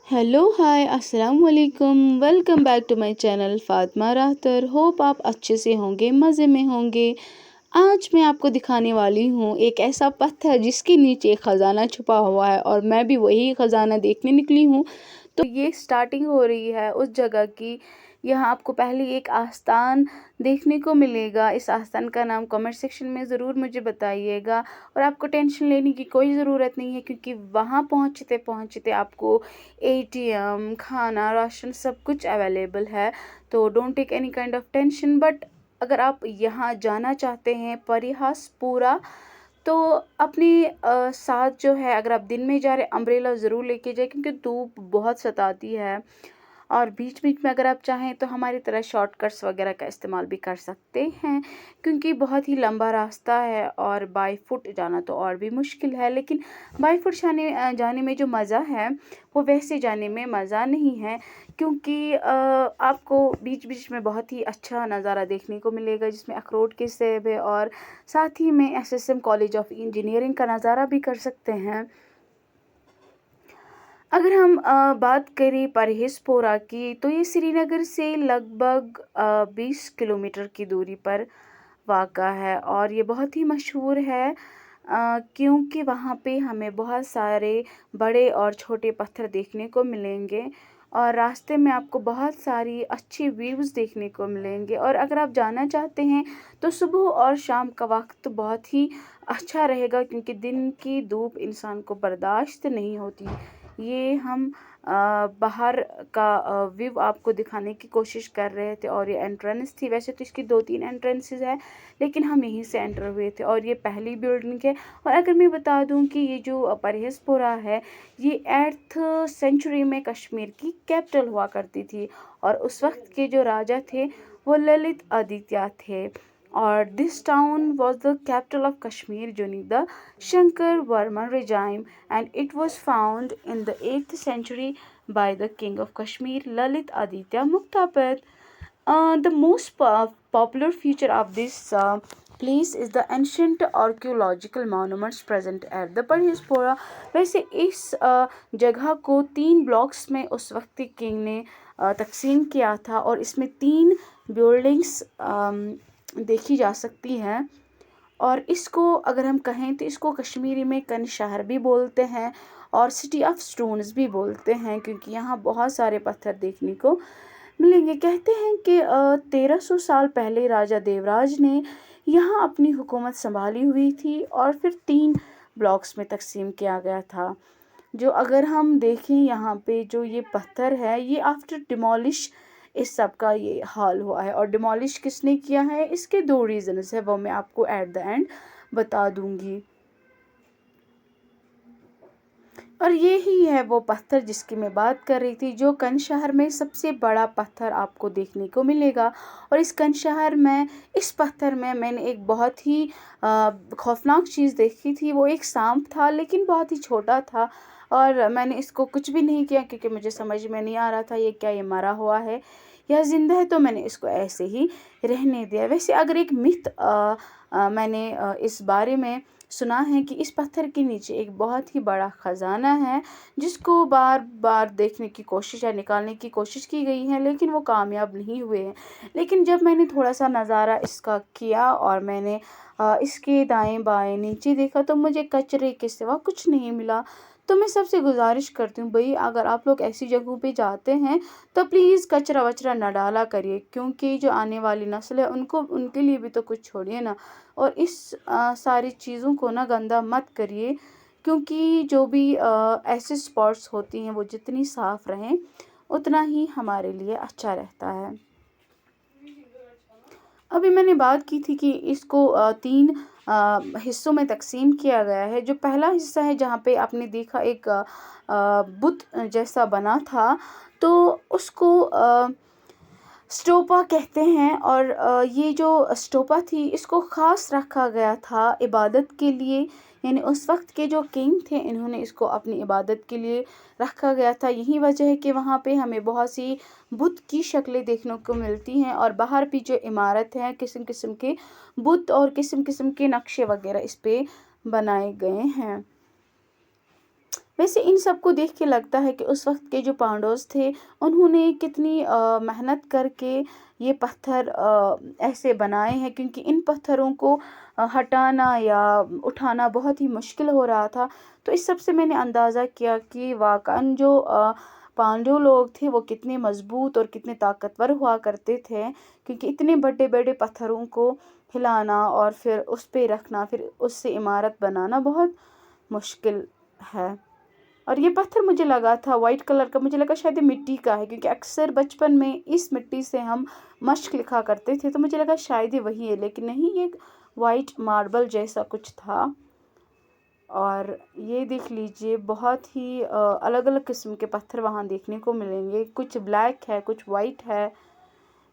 Hello hi अस्सलाम वालेकुम। Welcome back to my channel Fatima राहतर। होप आप अच्छे से होंगे, मज़े में होंगे। आज मैं आपको दिखाने वाली हूँ एक ऐसा पत्थर जिसके नीचे एक ख़जाना छुपा हुआ है और मैं भी वही ख़जाना देखने निकली हूँ। तो ये स्टार्टिंग हो रही है उस जगह की। यहाँ आपको पहले एक आस्थान देखने को मिलेगा। इस आस्थान का नाम कमेंट सेक्शन में ज़रूर मुझे बताइएगा। और आपको टेंशन लेने की कोई ज़रूरत नहीं है, क्योंकि वहाँ पहुँचते पहुँचते आपको एटीएम, खाना, राशन सब कुछ अवेलेबल है। तो don't take any kind of tension. But अगर आप यहाँ जाना चाहते हैं परिहासपुरा, तो अपने साथ जो है, अगर आप दिन में जा रहे अम्ब्रेला ज़रूर लेके जाए, क्योंकि धूप बहुत सताती है। और बीच बीच में अगर आप चाहें तो हमारी तरह शॉर्टकट्स वगैरह का इस्तेमाल भी कर सकते हैं, क्योंकि बहुत ही लंबा रास्ता है और बाई फुट जाना तो और भी मुश्किल है। लेकिन बाई फुट जाने में जो मज़ा है वो वैसे जाने में मज़ा नहीं है, क्योंकि आपको बीच बीच में बहुत ही अच्छा नज़ारा देखने को मिलेगा, जिसमें अखरोट के सेब है। और साथ ही में एसएसएम कॉलेज ऑफ इंजीनियरिंग का नज़ारा भी कर सकते हैं। अगर हम बात करें परहिसपोरा की, तो ये श्रीनगर से लगभग 20 किलोमीटर की दूरी पर वाक़ा है और ये बहुत ही मशहूर है, क्योंकि वहाँ पे हमें बहुत सारे बड़े और छोटे पत्थर देखने को मिलेंगे और रास्ते में आपको बहुत सारी अच्छी व्यूज़ देखने को मिलेंगे। और अगर आप जाना चाहते हैं तो सुबह और शाम का वक्त बहुत ही अच्छा रहेगा, क्योंकि दिन की धूप इंसान को बर्दाश्त नहीं होती। ये हम बाहर का व्यू आपको दिखाने की कोशिश कर रहे थे और ये एंट्रेंस थी। वैसे तो इसकी 2-3 एंट्रेंसेस है, लेकिन हम यहीं से एंटर हुए थे और ये पहली बिल्डिंग है। और अगर मैं बता दूं कि ये जो परहिसपुरा है, ये 8th सेंचुरी में कश्मीर की कैपिटल हुआ करती थी और उस वक्त के जो राजा थे वो ललित आदित्य थे। और this town was the capital of Kashmir during the Shankar Varman regime, and it was found in the 8th century by the king of Kashmir, Lalit Aditya Muktapad. The most popular feature of this place is the ancient archaeological monuments present at the Parhispora. वैसे इस जगह को 3 blocks में उस वक्त के king ने तकसीम किया था और इसमें 3 बिल्डिंग्स देखी जा सकती हैं। और इसको अगर हम कहें तो इसको कश्मीरी में कन शहर भी बोलते हैं और सिटी ऑफ स्टोन्स भी बोलते हैं, क्योंकि यहाँ बहुत सारे पत्थर देखने को मिलेंगे। कहते हैं कि 1300 साल पहले राजा देवराज ने यहाँ अपनी हुकूमत संभाली हुई थी और फिर 3 ब्लॉक्स में तकसीम किया गया था। जो अगर हम देखें यहाँ पे जो ये पत्थर है, ये आफ्टर डिमोलिश इस सब का ये हाल हुआ है। और डिमोलिश किसने किया है, इसके 2 रीजंस है, वो मैं आपको एट द एंड बता दूंगी। और ये ही है वो पत्थर जिसकी मैं बात कर रही थी, जो कन शहर में सबसे बड़ा पत्थर आपको देखने को मिलेगा। और इस कन शहर में इस पत्थर में मैंने एक बहुत ही खौफनाक चीज़ देखी थी। वो एक सांप था, लेकिन बहुत ही छोटा था और मैंने इसको कुछ भी नहीं किया, क्योंकि मुझे समझ में नहीं आ रहा था ये क्या, ये मरा हुआ है या ज़िंदा है। तो मैंने इसको ऐसे ही रहने दिया। वैसे अगर एक मिथ मैंने इस बारे में सुना है कि इस पत्थर के नीचे एक बहुत ही बड़ा ख़जाना है, जिसको बार बार देखने की कोशिश या निकालने की कोशिश की गई है, लेकिन वो कामयाब नहीं हुए हैं। लेकिन जब मैंने थोड़ा सा नज़ारा इसका किया और मैंने इसके दाएं बाएं नीचे देखा, तो मुझे कचरे के सिवा कुछ नहीं मिला। तो मैं सबसे गुजारिश करती हूँ भाई, अगर आप लोग ऐसी जगहों पे जाते हैं तो प्लीज़ कचरा वचरा न डाला करिए, क्योंकि जो आने वाली नस्ल है उनको, उनके लिए भी तो कुछ छोड़िए ना। और इस सारी चीज़ों को ना गंदा मत करिए, क्योंकि जो भी ऐसे स्पॉट्स होती हैं वो जितनी साफ़ रहें उतना ही हमारे लिए अच्छा रहता है। अभी मैंने बात की थी कि इसको 3 हिस्सों में तकसीम किया गया है। जो पहला हिस्सा है, जहाँ पे आपने देखा एक बुत जैसा बना था, तो उसको स्टोपा कहते हैं। और ये जो स्टोपा थी, इसको ख़ास रखा गया था इबादत के लिए। यानी उस वक्त के जो किंग थे, इन्होंने इसको अपनी इबादत के लिए रखा गया था। यही वजह है कि वहाँ पे हमें बहुत सी बुत की शक्लें देखने को मिलती हैं और बाहर भी जो इमारत है, किस्म किस्म के बुत और किस्म किस्म के नक्शे वगैरह इस पे बनाए गए हैं। वैसे इन सब को देख के लगता है कि उस वक्त के जो पांडवोस थे उन्होंने कितनी मेहनत करके ये पत्थर ऐसे बनाए हैं, क्योंकि इन पत्थरों को हटाना या उठाना बहुत ही मुश्किल हो रहा था। तो इस सब से मैंने अंदाज़ा किया कि वाकई जो पांडव लोग थे वो कितने मजबूत और कितने ताकतवर हुआ करते थे, क्योंकि इतने बड़े बड़े पत्थरों को हिलाना और फिर उस पे रखना, फिर उससे इमारत बनाना बहुत मुश्किल है। और ये पत्थर मुझे लगा था वाइट कलर का, मुझे लगा शायद ये मिट्टी का है, क्योंकि अक्सर बचपन में इस मिट्टी से हम मश्क लिखा करते थे, तो मुझे लगा शायद ये वही है, लेकिन नहीं, ये वाइट मार्बल जैसा कुछ था। और ये देख लीजिए, बहुत ही अलग अलग किस्म के पत्थर वहाँ देखने को मिलेंगे। कुछ ब्लैक है, कुछ वाइट है,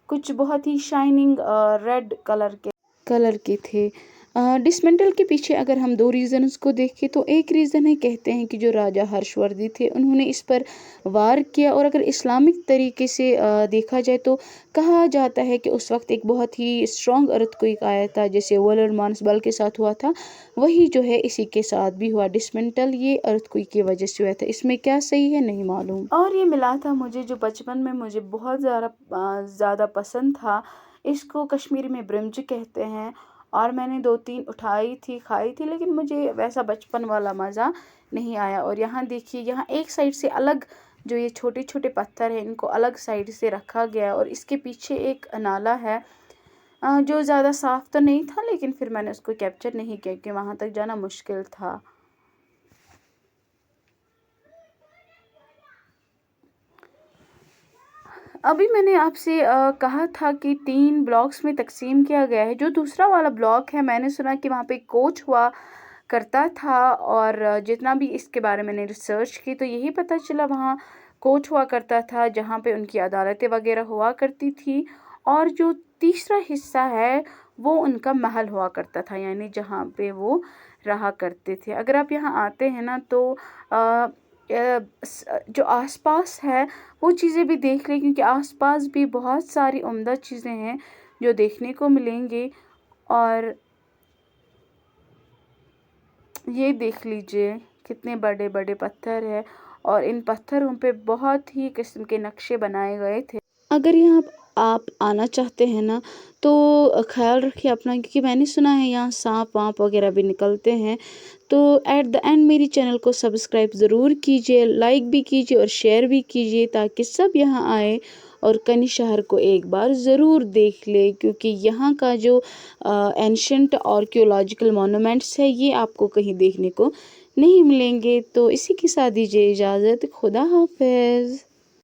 कुछ बहुत ही शाइनिंग रेड कलर के थे। डिसमेंटल के पीछे अगर हम दो रीज़न्स को देखें तो एक रीज़न है, कहते हैं कि जो राजा हर्षवर्धी थे उन्होंने इस पर वार किया, और अगर इस्लामिक तरीके से देखा जाए तो कहा जाता है कि उस वक्त एक बहुत ही स्ट्रॉन्ग अर्थक्वेक आया था, जैसे वर्ल्ड मानसबल के साथ हुआ था, वही जो है इसी के साथ भी हुआ। डिसमेंटल ये अर्थक्वेक की वजह से हुआ था, इसमें क्या सही है नहीं मालूम। और ये मिला था मुझे, जो बचपन में मुझे बहुत ज़्यादा पसंद था। इसको कश्मीरी में ब्रिंज कहते हैं, और मैंने 2-3 उठाई थी, खाई थी, लेकिन मुझे वैसा बचपन वाला मज़ा नहीं आया। और यहाँ देखिए, यहाँ एक साइड से अलग जो ये छोटे छोटे पत्थर हैं इनको अलग साइड से रखा गया है, और इसके पीछे एक नाला है जो ज़्यादा साफ़ तो नहीं था, लेकिन फिर मैंने उसको कैप्चर नहीं किया क्योंकि वहाँ तक जाना मुश्किल था। अभी मैंने आपसे कहा था कि 3 ब्लॉक्स में तकसीम किया गया है। जो दूसरा वाला ब्लॉक है, मैंने सुना कि वहाँ पे कोच हुआ करता था, और जितना भी इसके बारे में मैंने रिसर्च की तो यही पता चला वहाँ कोच हुआ करता था, जहाँ पे उनकी अदालतें वगैरह हुआ करती थी। और जो तीसरा हिस्सा है वो उनका महल हुआ करता था, यानी जहाँ पे वो रहा करते थे। अगर आप यहाँ आते हैं ना तो जो आसपास है वो चीज़ें भी देख लें, क्योंकि आसपास भी बहुत सारी उम्दा चीज़ें हैं जो देखने को मिलेंगी। और ये देख लीजिए कितने बड़े बड़े पत्थर है, और इन पत्थरों पे बहुत ही किस्म के नक्शे बनाए गए थे। अगर यहाँ आप आना चाहते हैं ना तो ख्याल रखिए अपना, क्योंकि मैंने सुना है यहाँ सांप वाँप वगैरह भी निकलते हैं। तो एट द एंड मेरी चैनल को सब्सक्राइब ज़रूर कीजिए, लाइक भी कीजिए और शेयर भी कीजिए, ताकि सब यहाँ आए और कनी शहर को एक बार ज़रूर देख ले, क्योंकि यहाँ का जो एंशंट आर्कियोलॉजिकल मोनूमेंट्स है ये आपको कहीं देखने को नहीं मिलेंगे। तो इसी के साथ दीजिए इजाज़त। खुदा हाफिज़।